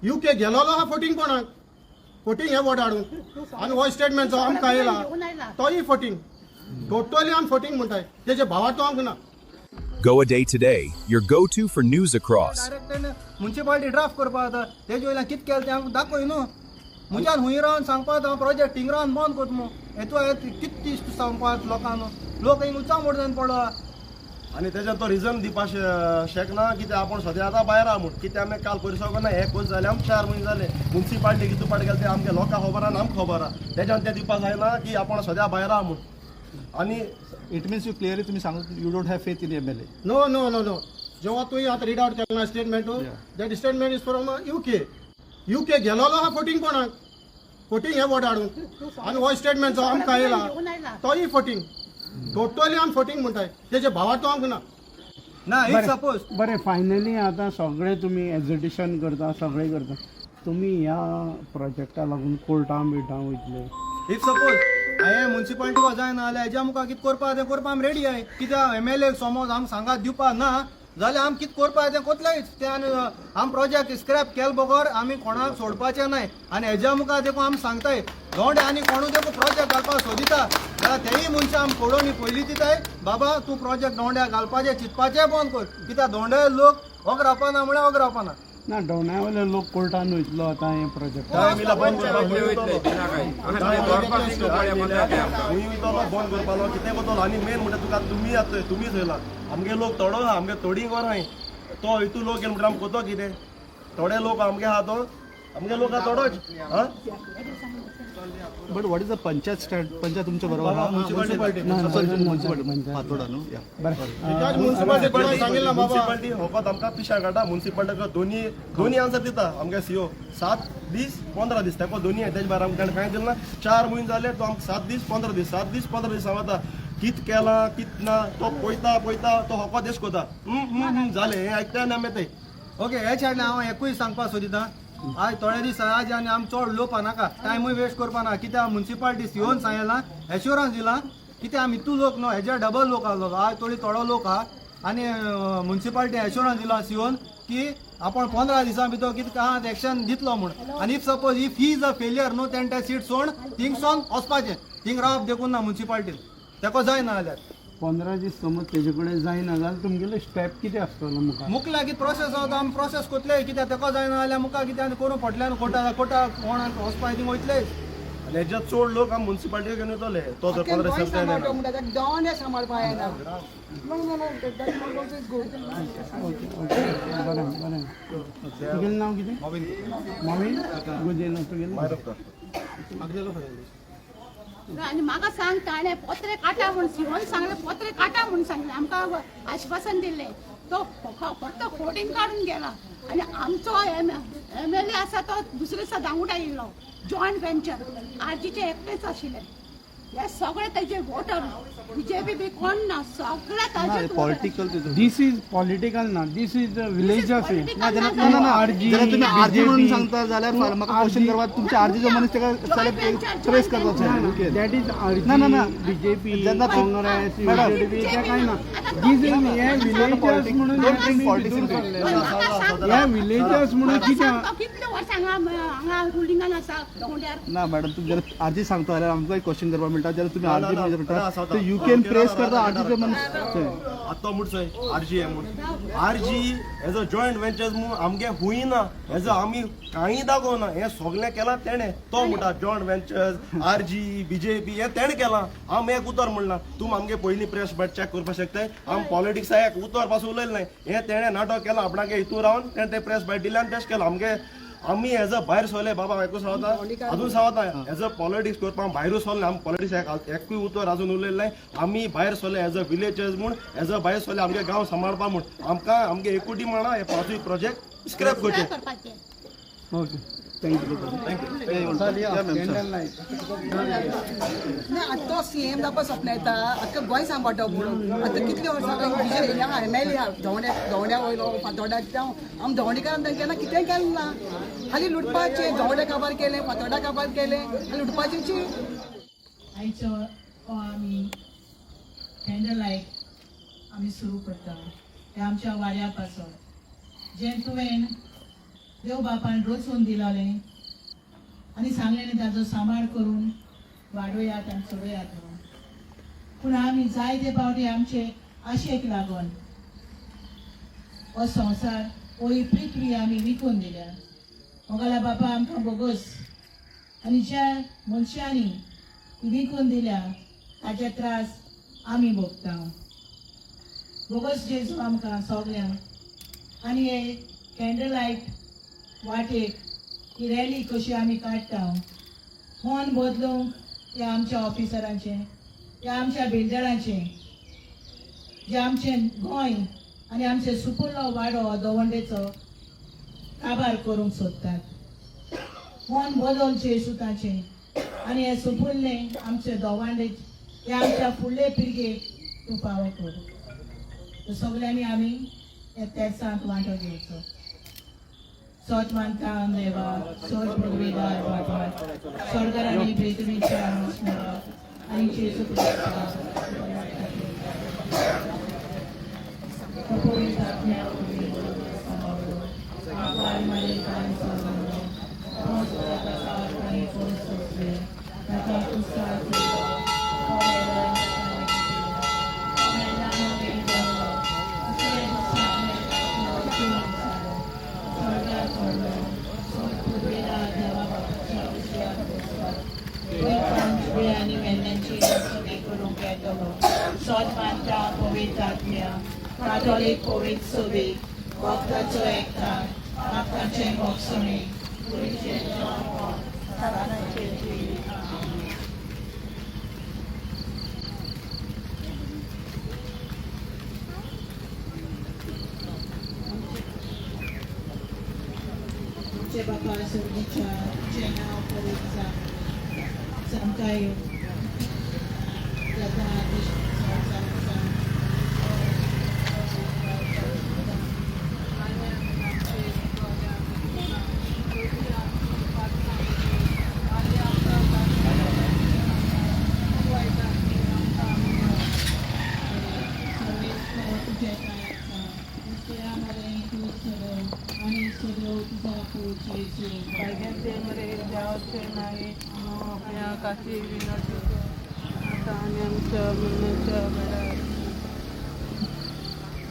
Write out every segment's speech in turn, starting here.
UK गेलोलो हा फोटींग कोणाक फोटींग हे वोट हाडून आनी हो स्टेटमेंटचो आमकां येयला तोय फोटींग टोटली आमी फोटींग म्हणटाय तेजे भावाचो आमकां ना. Goa Day Today, your go-to for news across. Direct municipality draft करपा जाता तेजे वयल्यान कितें केलें तें आमकां दाखय न्हू. म्हज्यान हुंय रावन सांगपा हांव प्रोजेक्ट थिंग रावन बंद करता मू हेतू कितें दिसता सांगपाक लोकांक लोक हिंग उच्चा मोड जावन पडला. आणि त्याच्यात तो रिझन दिवपा शकना कित्याक आपण सद्या आतां भायर आहा म्हणून कित्याक आमी काल पयसो ना हे कोच जाले आमकां 4 म्हयने जाले म्युन्सिपालिटी कितू पाट गेले ते आमच्या लोकांक खबर आहा आमकां खबर आहा त्याच्यान ते दिवपा जायना की आपण सद्या भायर आहा म्हणून. आणि इट मीन्स यू क्लियरली तुम्ही सांगता you don't have faith in MLA. No no no no जेव्हा तुवें आतां रीड आउट केला statement that statement is from UK गेलोलो हा फोटींग कोणाक फोटींग हे वोट हाडून आनी हो स्टेटमेंटचो आमकां येयला तोय फोटींग टोटली आमी फोटींग म्हणटाय तेजे भावाचो आमकां ना. ना इफ सपोज बरें फायनली आता सगळे तुम्ही एग्जिबिशन करता सगळे करता तुम्ही ह्या प्रोजेक्टा लागून कोर्टां बिटां वयतले. इफ सपोज हांवें म्युन्सिपालिटी जायना जाल्यार हेज्या मुखार कितें करपा तें करपा आमी रेडी आहाय कित्याक MLA समज आमकां सांगात दिवपा ना जाल्यार आमी कितें करपा तें कोतलेच तें आनी आमी प्रोजेक्ट स्क्रॅप केले बगर आमी कोणाक सोडपाचें नाय. आनी हेज्या मुखार देखून आमी सांगताय दोंड आनी कोणूय देखून प्रोजेक्ट घालपाक सोदिता जाल्यार तेय मनशां आमी पळोवनी पयलीं दिताय बाबा तूं प्रोजेक्ट दोंड्या घालपाचें चिंतपाचें बंद कर कित्याक दोंडे लोक होग रावपाना म्हळ्यार होग रावपाना. ना दोंड्यावयले लोक कोर्टान वयतलो आता हे प्रोजेक्ट. बंद करपालो कितें कोतलो आनी मेन म्हणटा तुका तुमी आतां तुमीच येयला आमगे लोक थोडो आहा आमगे थोडी वर आहाय तो हितू लोक येयला म्हणटा आमी कोतो कितें थोडे लोक आमगे आहा तो आमगे लोक आहा थोडोच हा. But what is the panchayat तुमच्या बरोबर हा म्युन्सिपालिटी फातोडा न्हू या म्युन्सिपालिटी सांगितला बाबा म्युन्सिपालिटी होकोत आमकां पिशा काडटा म्युन्सिपालिटी दोन्ही आन्सर दिता आमगे CO 7 दीस 15 दीस तेको दोन्ही तेजे भायर आमकां कांय दिलें ना 4 म्हयने जाले तो आमकां 7 दीस 15 दीस 7 दीस 15 दीस सांगता कित केला कित ना तो पळयता तो होको देश कोता जालें हें आयकता ना मेते. ओके हे छाडलें हांव एकूय सांगपा सोदिता आज थोडे दीस आज आनी आमी चड उलोवपा नाका टायमूय वेस्ट करपा ना कित्याक म्युन्सिपालिटी COन सांगला एश्युरन्स दिला कित्याक आमी तूं लोक न्हू हेज्या डबल लोक आसलो आज थोडी थोडो लोक आहा आनी म्युन्सिपालिटी एश्युरन्स दिला COन की आपण 15 दिसां भितर कितें आहा तें एक्शन दितलो म्हूण. आनी if suppose if he is a failure न्हू तेन्ना तें सीट सोड थिंगसोन वचपाचें थिंग रावप देखून ना म्युन्सिपालिटीन तेको जायना जाल्यार 15 दीस समज तेजे कडेन जायना जाल्यार तुमगेलो स्टेप कितें आसतलो मुखार. मुखल्या कितें प्रोसेस आसा आमी प्रोसेस कोतले कित्याक तेको जायना जाल्यार मुखार कितें आनी करूं पडल्यान कोर्टाक कोणाक वचपाक थिंग वयतले. आनी हेज्या चड लोक आमी म्युन्सिपालिटी घेवन येतले तो जर 15 दीस बरें बरें तुगेलें नांव कितें मॉवीन गुजेन तुगेलें आणि म्हाका सांग ताणें पत्रे काटा म्हूण शिवून सांगलें पत्रे काटा म्हूण सांगलें आमकां आश्वासन दिलें तो फक्त फोटींग काडून गेला आनी आमचो MLA आसा तो दुसरे दिसा दांगुडा येयलो जॉयंट वेंचर आरजीचे एकटेच आशिल्ले हे सगळे तेजे वोटर BJP बी कोण ना सगळे ताजे पॉलिटिकल दिस इज पॉलिटिकल ना दिस इज विलेजस आरजी तुम्ही आरजी म्हणून सांगता जाल्यार म्हाका क्वेश्चन करपाक तुमच्या आरजीचो मनीस तेका ट्रेस करपाचो दॅट इज आरजी BJP काँग्रेस UJDP ते काय ना दिस इज हे विलेजस म्हणून हे विलेजस म्हणून कितले वर्सां हांगा रुलिंगान आसा दोंड्यार. ना मॅडम तुम्ही जर आरजी सांगता जाल्यार आमकां क्वेश्चन करपाक मेळटा जाल्यार तुम्ही आरजी म्हणटा यू कॅन प्रेस करता आरजीचो मनीस आत्ता म्हणचोय RG म्हणून RG as a joint ventures म्हणून आमगे हुयना एज अ आमी कांय दाखोवना हे सगळें केलां तेणें तो म्हणटा जॉयंट वेंचर्स RG BJP हे तेणें केलां आमी एक उतर म्हणला तूं आमगे पयलीं प्रेस बट चॅक करपाक शकताय आमी पॉलिटिक्सा एक उतर पासून उलयलें नाय हें तेणें नाटक केलां आपणागे हितू रावन तेणें ते प्रेस बट दिले आनी तेश केलां आमगे आमी एज अ भायर सोले बाबा एकूच सांगता अजून सांगता एज अ पॉलिटिक्स करपाक भायरूच सोल्ले आमी पॉलिटिक्स एकूय उतर अजून उलयलें नाय आमी भायर सोले एज अ विलेजर्स म्हूण एज अ भायर सोले आमगे गांव सांबाळपा म्हूण आमकां आमगे एकुटी म्हणा हे पांचूय प्रोजेक्ट स्क्रॅप करचे. ओके थँक्यू तो CM जावपा सपनायता आख्खें गोंय सांबाळटा म्हणून आतां कितले वर्सां MLA धोंड्या वयलो फातोड्डा आमी धोंडेकारान केन्ना कितेंय केलें ना खाली लुटपाचें धोंडे काबार केलें फातोड्डा काबार केलें आनी लुटपाचें. आयचो आमी टेंडर लायक आमी सुरू करता ते आमच्या वाड्या पासून जे तुवें देव बापान रोचून दिलोलें आनी सांगलेलें ताजो सांबाळ करून वाडोयात आनी चडोयात म्हणून. पूण आमी जायते फावटी आमचे आशेक लागून हो संवसार हो ही पृथ्वी आमी विकून दिल्या. मोगाला बापा आमकां बोगस आनी ज्या मनशांनी विकून दिल्या ताचे त्रास आमी भोगता. बोगस जेजू आमकां सगल्यांक आनी हे कॅन्डल लायट वाटेक ही रॅली कशी आमी काडटा मन बदलूंक त्या आमच्या ऑफिसरांचें त्या आमच्या बिल्डरांचें जे आमचें गोंय आनी आमचे सुपुर्लो वाडो दवंडेचो काबार करूंक सोदतात. मन बदल जेजुताचें आनी हे सुपुर्लें आमचे दवंडे हे आमच्या फुडले पिळगेक तूं फावो कर. सगल्यांनी आमी हे तेर्सांक वांटो घेवचो. सोत मानता देवा सोत पृथ्वीदार बाबा स्वर्गार आनी पृथ्वीच्या आनी जेजू आणि मेल्यांची करूंक येतलो. सोद मानता पवित्र आत्म्या कातोलीक पवित्र सभेक भक्ताचो एकठांय भक्ताचे भोगसणे तुमचे बापा सर्गीच्या तुझे नाव पवित्र सांगताय खातीर विनंती आता आनी आमच्या मनाच्या वेळार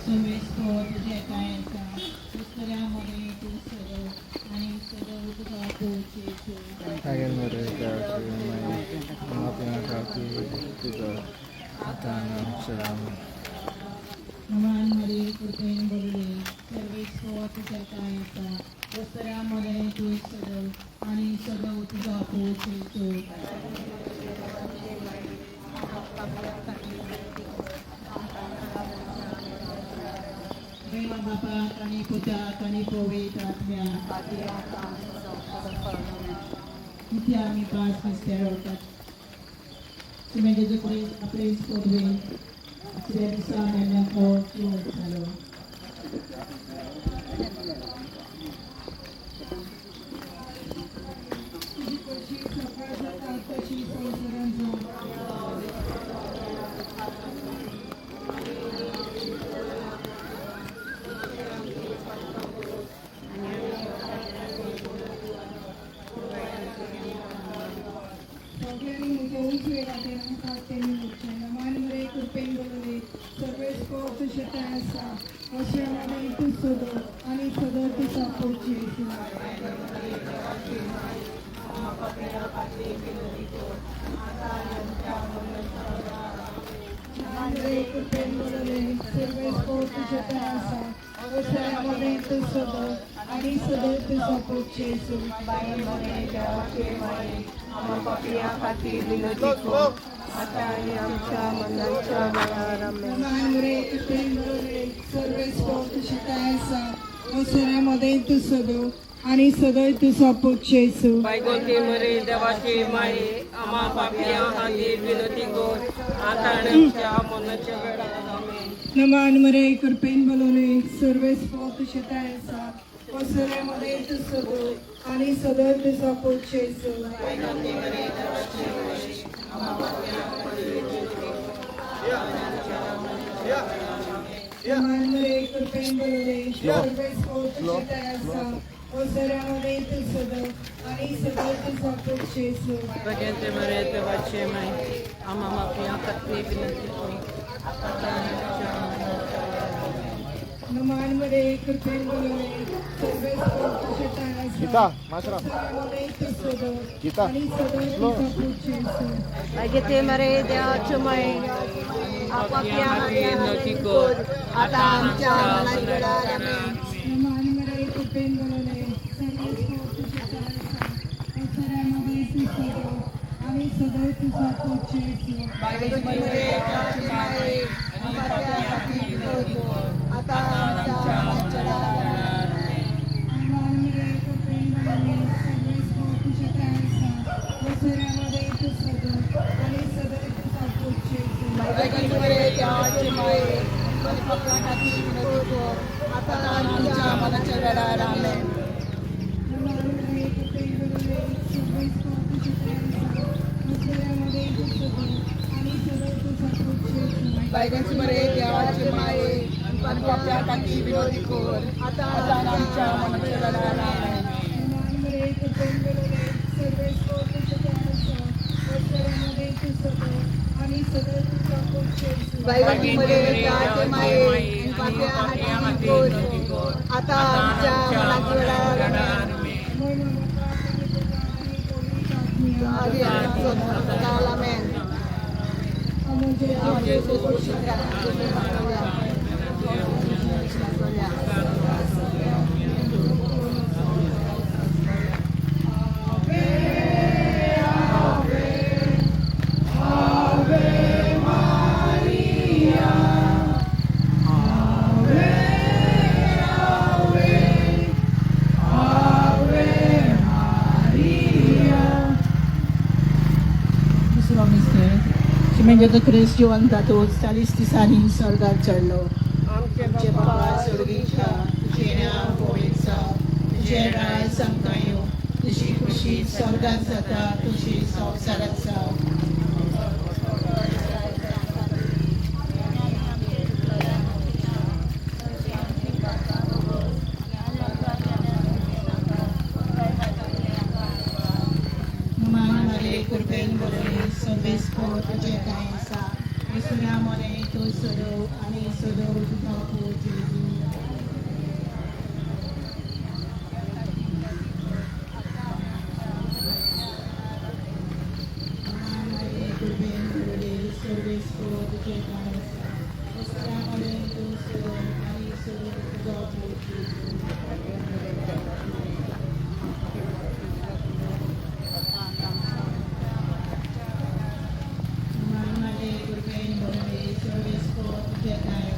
सर्वेस्पर तुझे काय पुस्तकामध्ये तू सगळं आणि सगळं तुझा पोचेचो नमान मध्ये कृपेन बोलले सर्वेस्पर तुझे काय पुस्तकामध्ये तू सगळं आणि सगळं तुझा पोचेचो देवा बापा आणि पुता आणि पवित्र आत्म्या इथे आम्ही पाच मिस्टर होतात तुम्ही जेजू आपले स्पोर्टवे आपल्या दिसा महिन्याको झालो आणि सदर तिचा पोची आणि सदर तिचा पोची खातीर विनंती आता आणि आमच्या मनाच्या वेळार सर्वेस्पोर्ट तू सदो आणि सदैव तुझा पोचेसू बायगोती मरे देवाची माये आम्हा पापियां खातीर विनंती कर आता आणि आमच्या मनाच्या वेळार आमेन. नमान मरे कृपेन बोलवले सर्वेस्पोर्ट शितायसा वसऱ्यामध्ये तू सदो आणि सदैव तुझा पोचेसू नमान मरे कृपेन बोलवले सर्वेस्पोर्ट शितायसा ओसऱ्यामध्ये तू सदो आणि सदो तुझा पोचेसो Pagente Marete Vachemai, Amama Piakati Binatiko, नमानमध्ये कृपेन बोलवणे Sarves पोचेसो Gita माशरा ओसऱ्यामध्ये तू सदो गीता आणि सदो तुझा पोचेसो Pagente Marete Vachemai, Binatiko, आता आमच्या मनात घडा नमानमध्ये कृपेन बोलवणे सर्वेस पोचेसो ओसऱ्यामध्ये तू सदो आणि सदो तुझा पोचेसो आता आमच्या मनात घडा नमानमध्ये कृपेन बोलवणे सर्वेस पोचेसो ओसऱ्यामध्ये तू सदो आणि सदो तुझा पोचेसो आता आमच्या मनाच्या वेळा रामे नमानमध्ये कृपेन बोलवणे सर्वेस पोचेसो ओसऱ्यामध्ये तू सदो आणि सदो तुझा पोचेसो बायकांची बरे देवाचे माये आणि आपल्या टाकी विरोधी कोर आता आमच्या मनाच्या वेळा रामे नमानमध्ये कृपेन बोलवणे सर्वेस पोचेसो ओसऱ्यामध्ये तू सदो आणि सदो तुझा पोचेसो बायकांची बरे देवाचे माये आणि आपल्या हाती विरोधी कोर आता आमच्या मनाच्या वेळा रामे Amen. म्हणजे तो ख्रिस्त जिवंत तो 40 दिसांनी स्वर्गात चढलो आमचे बाबा स्वर्गीचा तुझे नाव पवित्र जावं तुझे राज सांगता येवं तुझी खुशी स्वर्गात जाता तुझी संवसारात जावं कृपेन बोलवणे सर्वेस तुझे काय आसा येसुनामध्ये तो सदो आणि सदो तुझा पोच कृपेन बोलवणे सर्वेस तुझे काय आसा येसुनामध्ये तो सदो आणि सदो तुझा पोच Service for the Jedi,